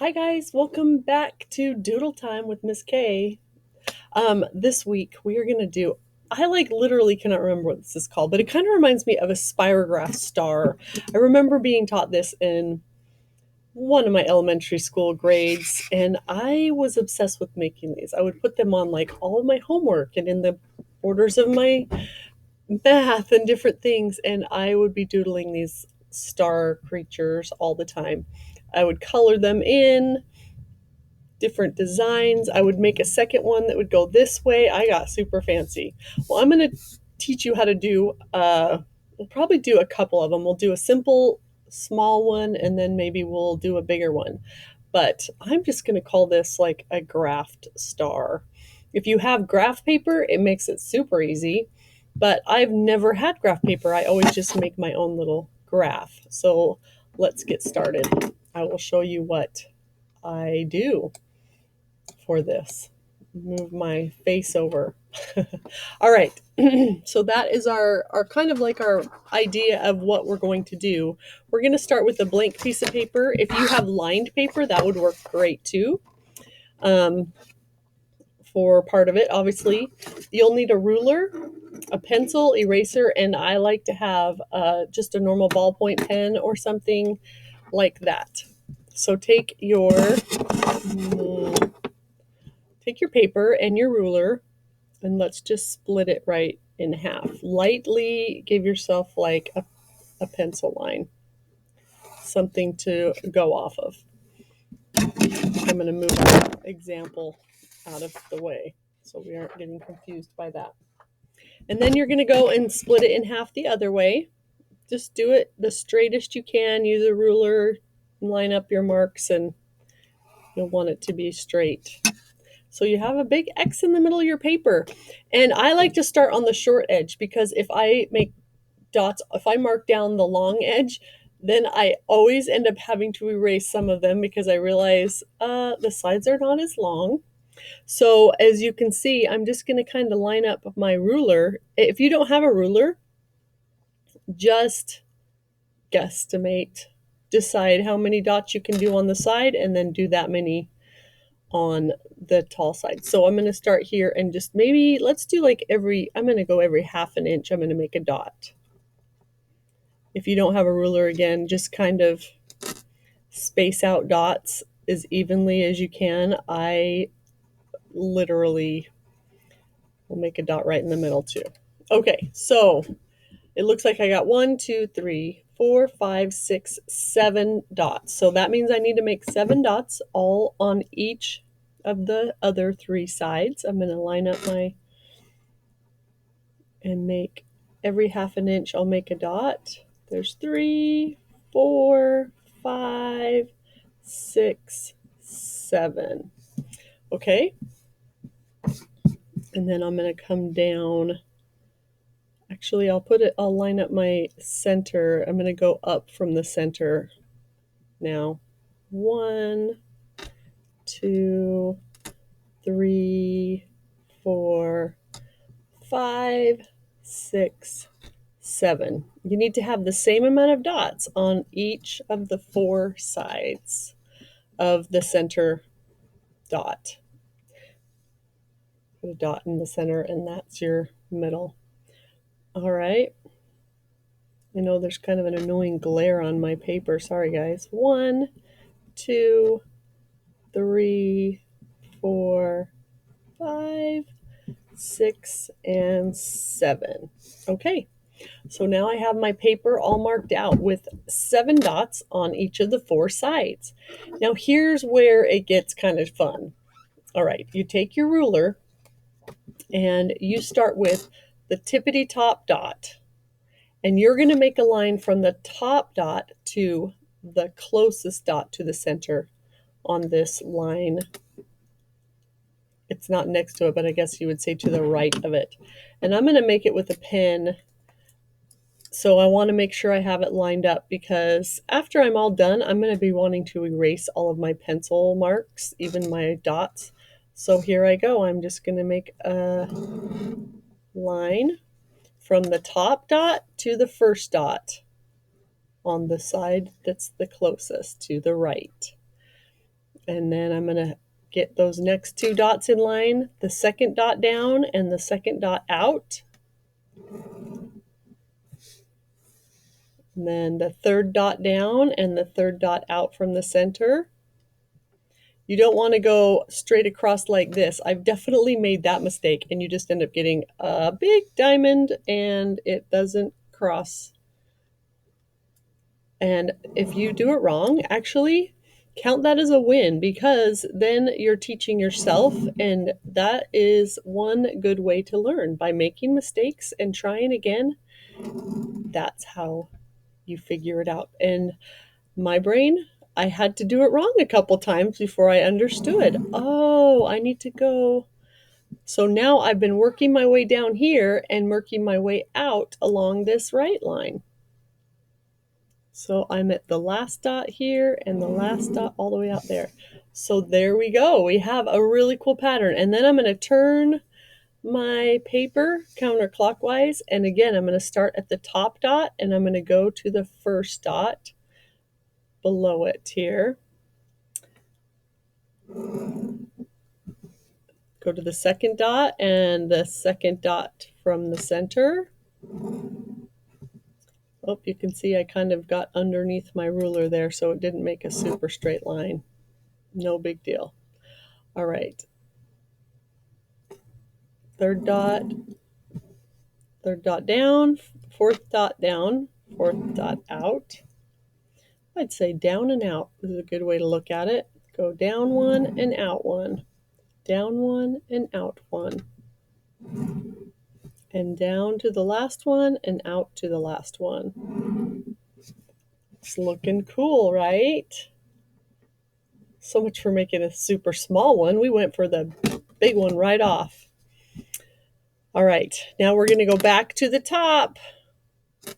Hi guys, welcome back to Doodle Time with Miss K. This week we are gonna do. I literally cannot remember what this is called, but it kind of reminds me of a spirograph star. I remember being taught this in one of my elementary school grades, and I was obsessed with making these. I would put them on like all of my homework and in the borders of my math and different things, and I would be doodling these star creatures all the time. I would color them in different designs. I would make a second one that would go this way. I got super fancy. Well, I'm going to teach you how to do, we'll probably do a couple of them. We'll do a simple, small one, and then maybe we'll do a bigger one. But I'm just going to call this like a graphed star. If you have graph paper, it makes it super easy. But I've never had graph paper. I always just make my own little graph. So let's get started. I will show you what I do for this. Move my face over. All right. So that is our kind of like our idea of what we're going to do. We're going to start with a blank piece of paper. If you have lined paper, that would work great too. For part of it, obviously, you'll need a ruler, a pencil, eraser, and I like to have just a normal ballpoint pen or something like that. So take your paper and your ruler, and let's just split it right in half. Lightly give yourself like a pencil line, something to go off of. I'm going to move our example out of the way so we aren't getting confused by that. And then you're going to go and split it in half the other way. Just do it the straightest you can. Use a ruler, line up your marks, and you'll want it to be straight. So you have a big X in the middle of your paper. And I like to start on the short edge because if I make dots, if I mark down the long edge, then I always end up having to erase some of them because I realize the sides are not as long. So as you can see, I'm just going to kind of line up my ruler. If you don't have a ruler, just guesstimate. Decide how many dots you can do on the side and then do that many on the tall side. So I'm going to start here and just maybe let's do like I'm going to go every half an inch. I'm going to make a dot. If you don't have a ruler, again, just kind of space out dots as evenly as you can. I literally will make a dot right in the middle too. Okay, so it looks like I got 1, 2, 3, 4, 5, 6, 7 dots. So that means I need to make 7 dots all on each of the other 3 sides. I'm going to line up and make every half an inch I'll make a dot. There's 3, 4, 5, 6, 7. Okay. And then I'm going to come down. Actually, I'll line up my center. I'm going to go up from the center now. 1, 2, 3, 4, 5, 6, 7. You need to have the same amount of dots on each of the 4 sides of the center dot. Put a dot in the center, and that's your middle. All right. I know there's kind of an annoying glare on my paper. Sorry, guys. 1, 2, 3, 4, 5, 6, and 7. Okay. So now I have my paper all marked out with 7 dots on each of the 4 sides. Now here's where it gets kind of fun. All right, you take your ruler and you start with the tippity top dot. And you're going to make a line from the top dot to the closest dot to the center on this line. It's not next to it, but I guess you would say to the right of it. And I'm going to make it with a pen. So I want to make sure I have it lined up because after I'm all done, I'm going to be wanting to erase all of my pencil marks, even my dots. So here I go. I'm just going to make a line from the top dot to the first dot on the side that's the closest to the right. And then I'm going to get those next two dots in line, the second dot down and the second dot out. And then the third dot down and the third dot out from the center. You don't want to go straight across like this. I've definitely made that mistake, and you just end up getting a big diamond and it doesn't cross. And if you do it wrong, actually count that as a win, because then you're teaching yourself, and that is one good way to learn, by making mistakes and trying again. That's how you figure it out. And my brain, I had to do it wrong a couple times before I understood. Oh, I need to go. So now I've been working my way down here and working my way out along this right line. So I'm at the last dot here and the last dot all the way out there. So there we go. We have a really cool pattern. And then I'm going to turn my paper counterclockwise. And again, I'm going to start at the top dot and I'm going to go to the first dot below it here. Go to the second dot and the second dot from the center. Oh, you can see I kind of got underneath my ruler there, so it didn't make a super straight line. No big deal. All right. Third dot down, fourth dot down, fourth dot out. I'd say down and out is a good way to look at it. Go down one and out one. Down one and out one. And down to the last one and out to the last one. It's looking cool, right? So much for making a super small one. We went for the big one right off. All right, now we're going to go back to the top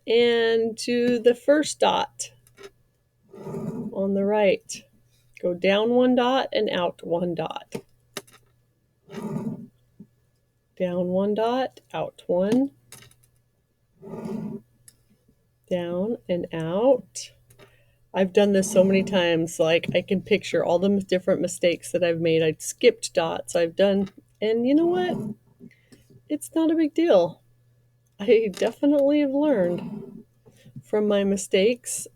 and to the first dot on the right. Go down one dot and out one dot. Down one dot, out one. Down and out. I've done this so many times, like I can picture all the different mistakes that I've made. I've skipped dots, I've done, and you know what? It's not a big deal. I definitely have learned from my mistakes,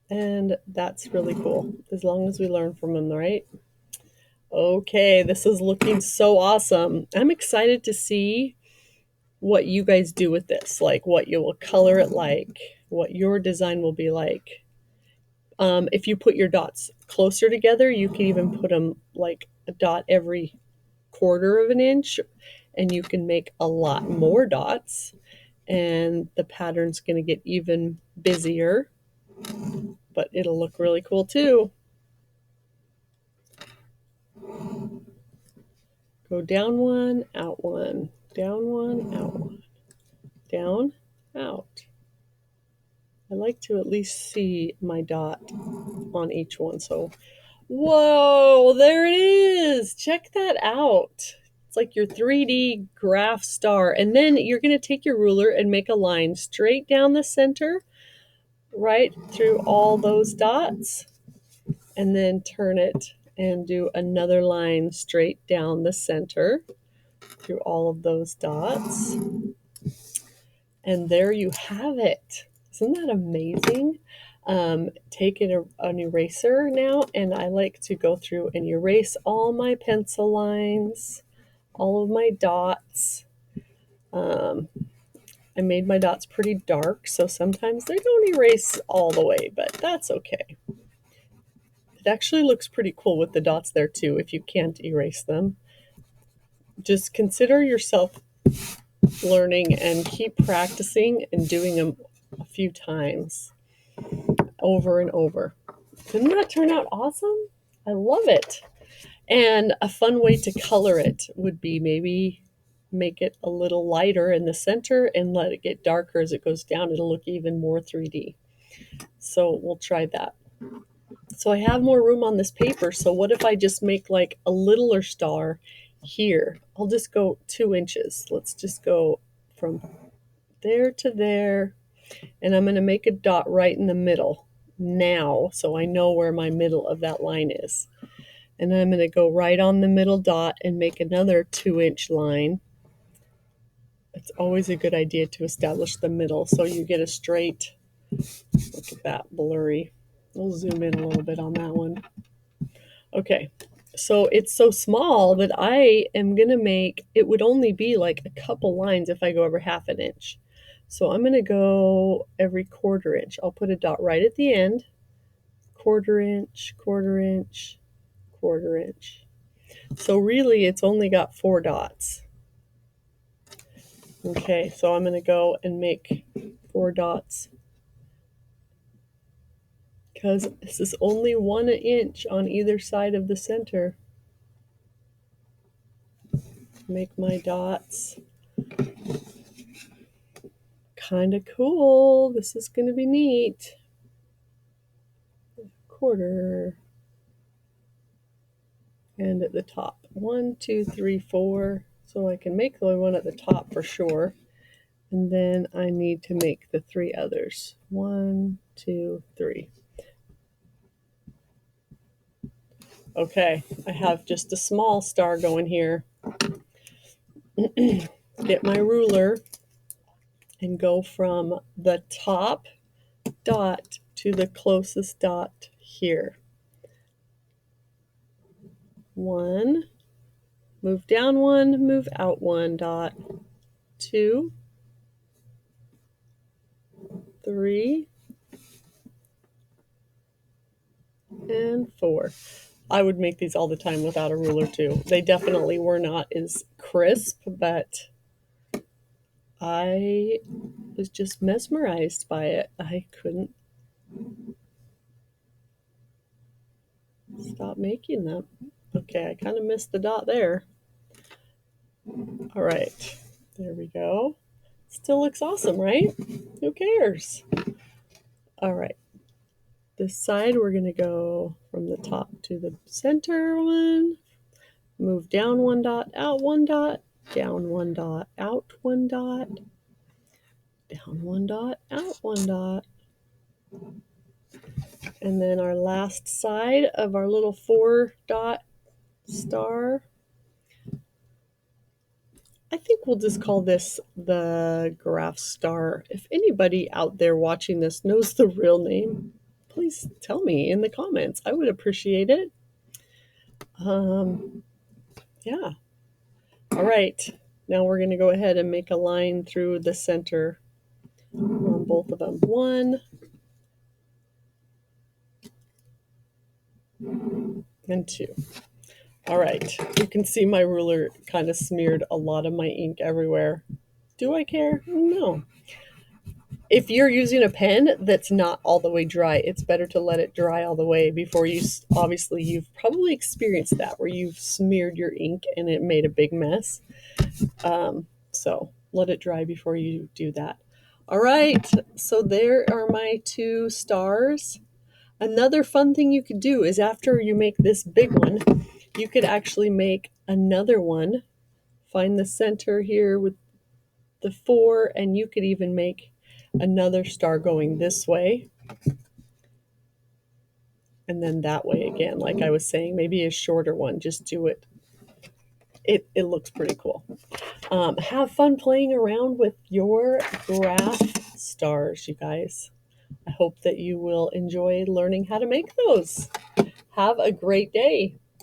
and that's really cool, as long as we learn from them, right? Okay, this is looking so awesome. I'm excited to see what you guys do with this, like what you will color it like, what your design will be like. If you put your dots closer together, you can even put them like a dot every quarter of an inch, and you can make a lot more dots, and the pattern's going to get even busier, but it'll look really cool too. Go down one, out one, down one, out one, down, out. I like to at least see my dot on each one. So, whoa, there it is. Check that out. It's like your 3D graph star. And then you're going to take your ruler and make a line straight down the center, right through all those dots, and then turn it and do another line straight down the center through all of those dots. And there you have it. Isn't that amazing? Take an eraser now, and I like to go through and erase all my pencil lines, all of my dots. I made my dots pretty dark, so sometimes they don't erase all the way, but that's okay. It actually looks pretty cool with the dots there too, if you can't erase them. Just consider yourself learning and keep practicing and doing them a few times over and over. Didn't that turn out awesome? I love it. And a fun way to color it would be maybe make it a little lighter in the center and let it get darker as it goes down. It'll look even more 3D. So we'll try that. So I have more room on this paper. So what if I just make like a littler star here? I'll just go 2 inches. Let's just go from there to there. And I'm going to make a dot right in the middle. now, so I know where my middle of that line is. And I'm going to go right on the middle dot and make another 2-inch line. It's always a good idea to establish the middle so you get a straight, look at that, blurry. We'll zoom in a little bit on that one. Okay, so it's so small that I am going to make, it would only be like a couple lines if I go over 1/2 inch. So I'm going to go every 1/4 inch. I'll put a dot right at the end, 1/4 inch, 1/4 inch, 1/4 inch. So really it's only got 4 dots. Okay, so I'm going to go and make 4 dots because this is only 1 inch on either side of the center. Make my dots. Kind of cool. This is going to be neat. 1/4. And at the top. 1, 2, 3, 4. So I can make the one at the top for sure. And then I need to make the 3 others. 1, 2, 3. Okay, I have just a small star going here. Get my ruler and go from the top dot to the closest dot here. 1, move down 1, move out 1 dot. 2, 3, and 4. I would make these all the time without a ruler too. They definitely were not as crisp, but I was just mesmerized by it. I couldn't stop making them. Okay, I kind of missed the dot there. All right, there we go. Still looks awesome, right? Who cares? All right, this side we're going to go from the top to the center one. Move down 1 dot, out 1 dot, down 1 dot, out 1 dot, down 1 dot, out 1 dot. And then our last side of our little 4 dot star, I think we'll just call this the giraffe star. If anybody out there watching this knows the real name, please tell me in the comments. I would appreciate it. Yeah. All right. Now we're going to go ahead and make a line through the center on both of them. 1 and 2. All right, you can see my ruler kind of smeared a lot of my ink everywhere. Do I care? No. If you're using a pen that's not all the way dry, it's better to let it dry all the way before you, obviously you've probably experienced that where you've smeared your ink and it made a big mess. So let it dry before you do that. All right, so there are my 2 stars. Another fun thing you could do is after you make this big one, you could actually make another one. Find the center here with the 4, and you could even make another star going this way. And then that way again, like I was saying, maybe a shorter one. Just do it. It looks pretty cool. Have fun playing around with your graph stars, you guys. I hope that you will enjoy learning how to make those. Have a great day.